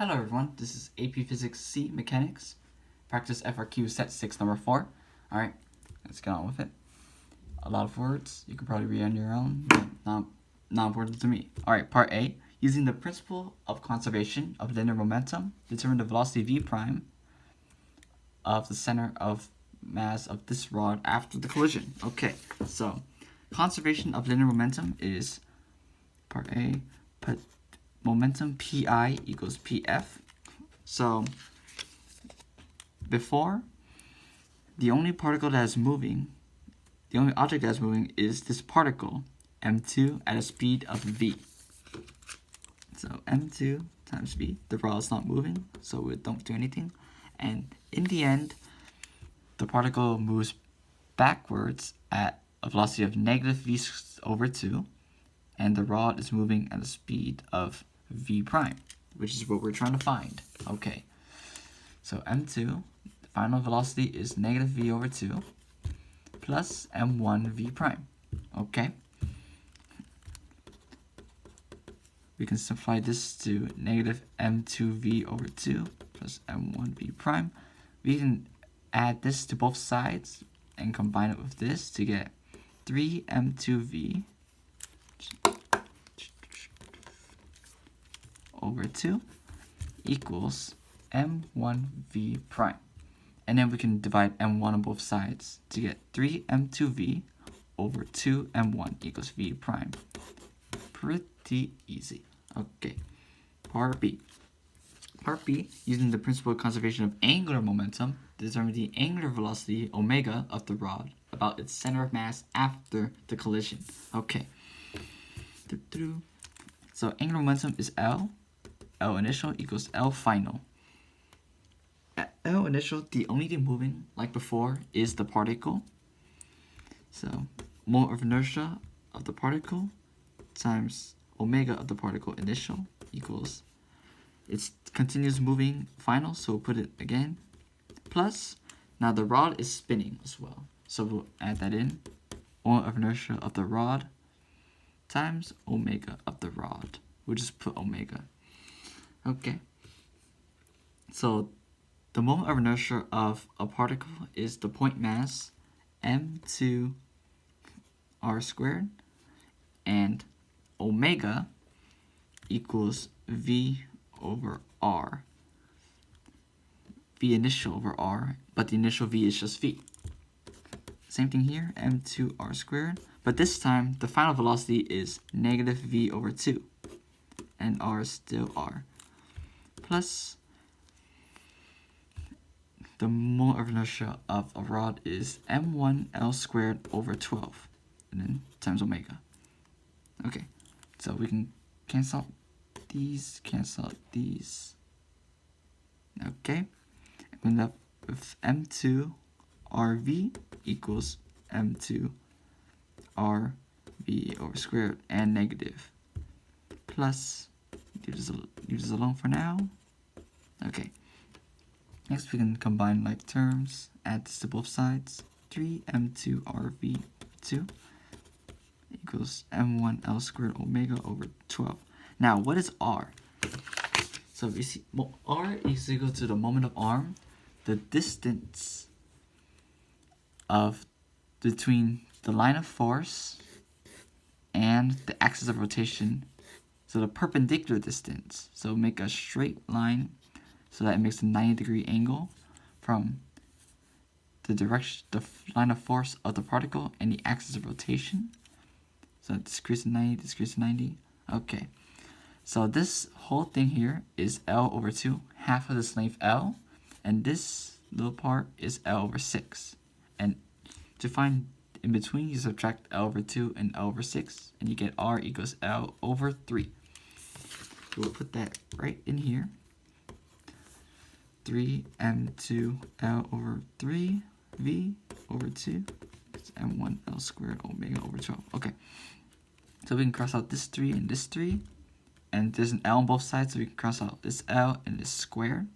Hello everyone, this is AP Physics C Mechanics, practice FRQ Set 6 number 4. Alright, let's get on with it. A lot of words, you can probably read on your own, but not important to me. Alright, part A, using the principle of conservation of linear momentum, determine the velocity v prime of the center of mass of this rod after the collision. Okay, so conservation of linear momentum is part A, put momentum pi equals pf. So before, the only particle that is moving, the only object that is moving is this particle, m2 at a speed of v. So m2 times v, the rod is not moving, so we don't do anything. And in the end, the particle moves backwards at a velocity of negative v over 2, and the rod is moving at a speed of v prime, which is what we're trying to find. Okay, so m2, the final velocity is negative v over 2 plus m1 v prime. Okay, we can simplify this to negative m2 v over 2 plus m1 v prime. We can add this to both sides and combine it with this to get 3m2v over 2 equals m1v prime. And then we can divide m1 on both sides to get 3m2v over 2m1 equals v prime. Pretty easy. Okay, part B. Part B, using the principle of conservation of angular momentum, determine the angular velocity omega of the rod about its center of mass after the collision. Okay. So angular momentum is L. L initial equals L final. At L initial, the only thing moving, like before, is the particle. So moment of inertia of the particle times omega of the particle initial equals, it's continuous moving final, so we'll put it again, plus, now the rod is spinning as well, so we'll add that in, moment of inertia of the rod times omega of the rod. We'll just put omega. Okay, so the moment of inertia of a particle is the point mass m2 r squared, and omega equals v over r. V initial over r, but the initial v is just v. Same thing here, m2 r squared, but this time the final velocity is negative v over 2, and r is still r, plus the moment of inertia of a rod is m1 l squared over 12, and then times omega. Okay, so we can cancel out these. Okay, we end up with m2 rv equals m2 rv over square root and negative, plus, leave this alone for now. Okay, next we can combine like terms, add this to both sides. 3m2 rv 2 equals m1 l squared omega over 12. Now, what is r? So we see r is equal to the moment of arm, the distance of between the line of force and the axis of rotation, so the perpendicular distance. So make a straight line so that it makes a 90-degree angle from the direction, the line of force of the particle and the axis of rotation. So this decreases to 90, this decreases to 90. Okay, so this whole thing here is L over 2, half of this length L, and this little part is L over 6. And to find in between, you subtract L over 2 and L over 6, and you get R equals L over 3. So we'll put that right in here. 3m2L over 3, V over 2, it's m1 L squared omega over 12. Okay, so we can cross out this 3 and this 3, and there's an L on both sides, so we can cross out this L and this square.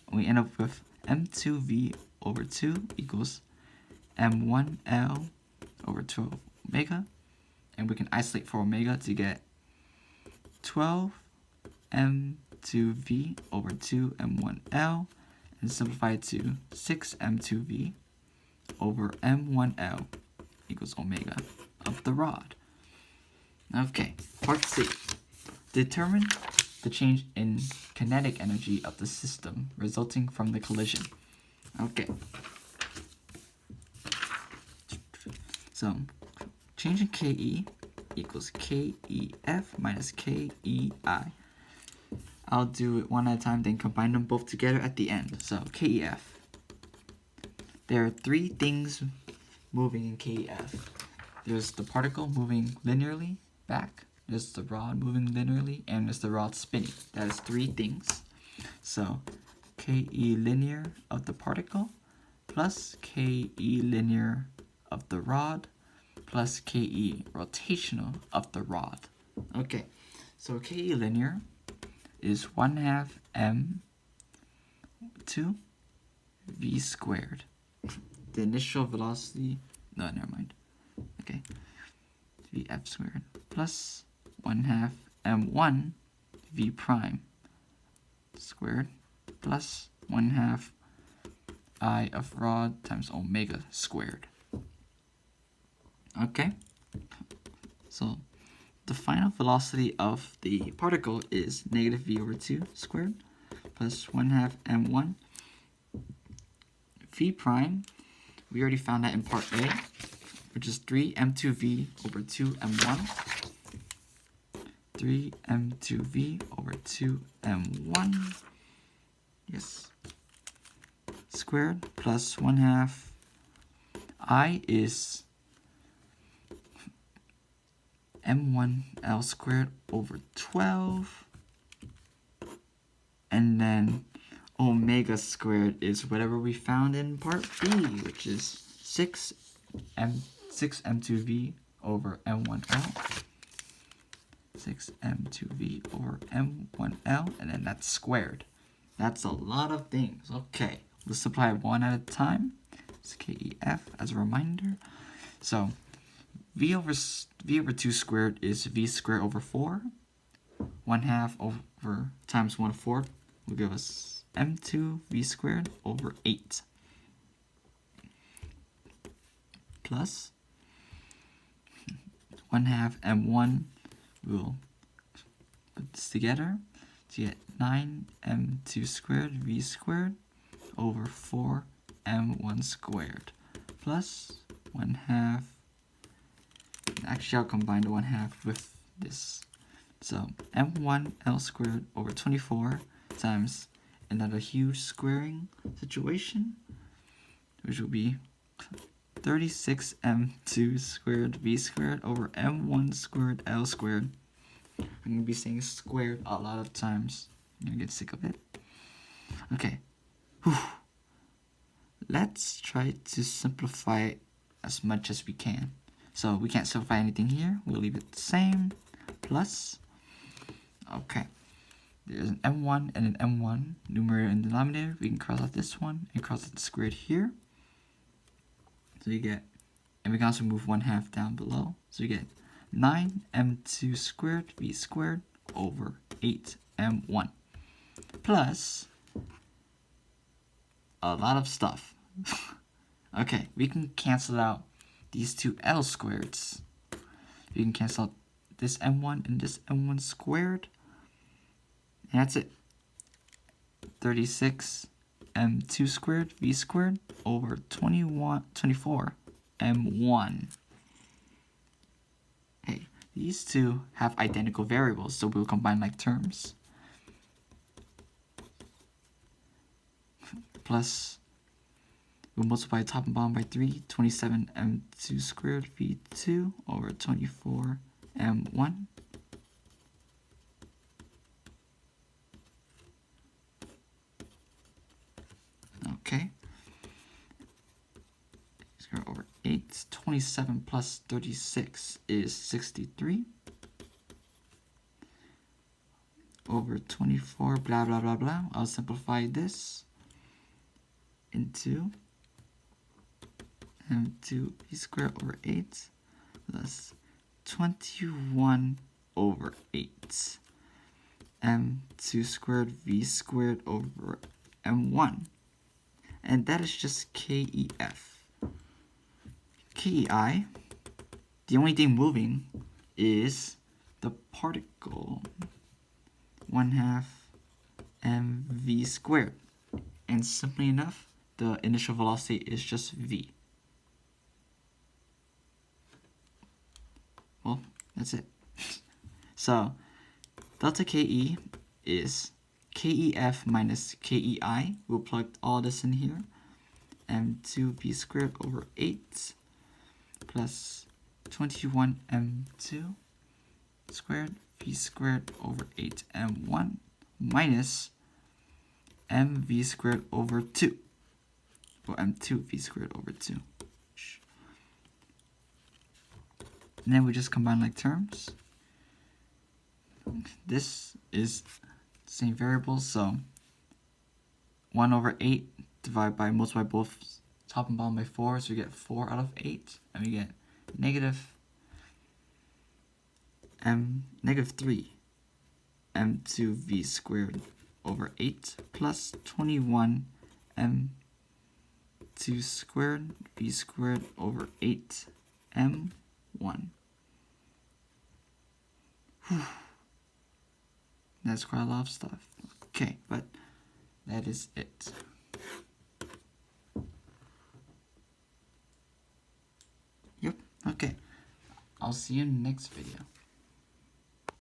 And we end up with m2V over 2 equals m1L over 12 omega, and we can isolate for omega to get 12 m2 m2v over 2m1l, and simplify it to 6m2v over m1l equals omega of the rod. Okay, part C. Determine the change in kinetic energy of the system resulting from the collision. Okay. So, change in KE equals KEF minus KEI. I'll do it one at a time, then combine them both together at the end. So, KEF. There are three things moving in KEF. There's the particle moving linearly back, there's the rod moving linearly, and there's the rod spinning. That is three things. So, KE linear of the particle plus KE linear of the rod plus KE rotational of the rod. Okay, so KE linear is 1/2 m2 v squared. The initial velocity, no, never mind. Okay, vf squared plus 1/2 m1 v prime squared plus 1/2 I of rod times omega squared. Okay, so the final velocity of the particle is negative v over 2 squared plus 1/2 m1 v prime. We already found that in part A, which is 3m2v over 2m1. 3m2v over 2m1. Yes. Squared plus 1/2 I is m1l squared over 12. And then omega squared is whatever we found in part B, which is 6m2v over m1l. 6m2v over m1l, and then that's squared. That's a lot of things. Okay, let's supply one at a time. It's KEF as a reminder. So v over 2 squared is v squared over 4. 1/2 over times 1/4 will give us m2 v squared over 8. Plus 1/2 m1, we'll put this together to get 9m2 squared v squared over 4 m1 squared plus 1/2. Actually, I'll combine the 1/2 with this. So m1l squared over 24 times another huge squaring situation, which will be 36m2 squared v squared over m1 squared l squared. I'm going to be saying squared a lot of times. I'm going to get sick of it. Okay. Whew. Let's try to simplify it as much as we can. So we can't simplify anything here. We'll leave it the same. Plus, okay, there's an m1 and an m1, numerator and denominator. We can cross out this one and cross out the squared here. So you get, and we can also move 1/2 down below. So you get 9m2 squared v squared over 8m1 plus a lot of stuff. Okay, we can cancel out these two L squareds. We can cancel out this m1 and this m1 squared. And that's it. 36 m2 squared v squared over 24 m1. Hey, these two have identical variables, so we'll combine like terms. Plus, we'll multiply top and bottom by 3, 27 m2 squared v2 over 24 m1. Okay. Square over 8. 27 plus 36 is 63. Over 24, blah, blah, blah, blah. I'll simplify this into m2 v squared over 8 plus 21 over 8. m2 squared v squared over m1. And that is just KEF. KEI, the only thing moving is the particle, 1/2 mv squared. And simply enough, the initial velocity is just v. Well, that's it. So, delta KE is KEF minus KEI. We'll plug all this in here. m2v squared over 8 plus 21 m2 squared v squared over 8m1 minus mv squared over 2, or m2 v squared over 2. And then we just combine like terms. This is the same variable, so 1 over 8 divided by, multiply both top and bottom by 4, so we get 4 out of 8, and we get negative 3 m2v squared over 8 plus 21 m2 squared v squared over 8 m1. That's quite a lot of stuff. Okay, but that is it. Yep, okay. I'll see you in the next video.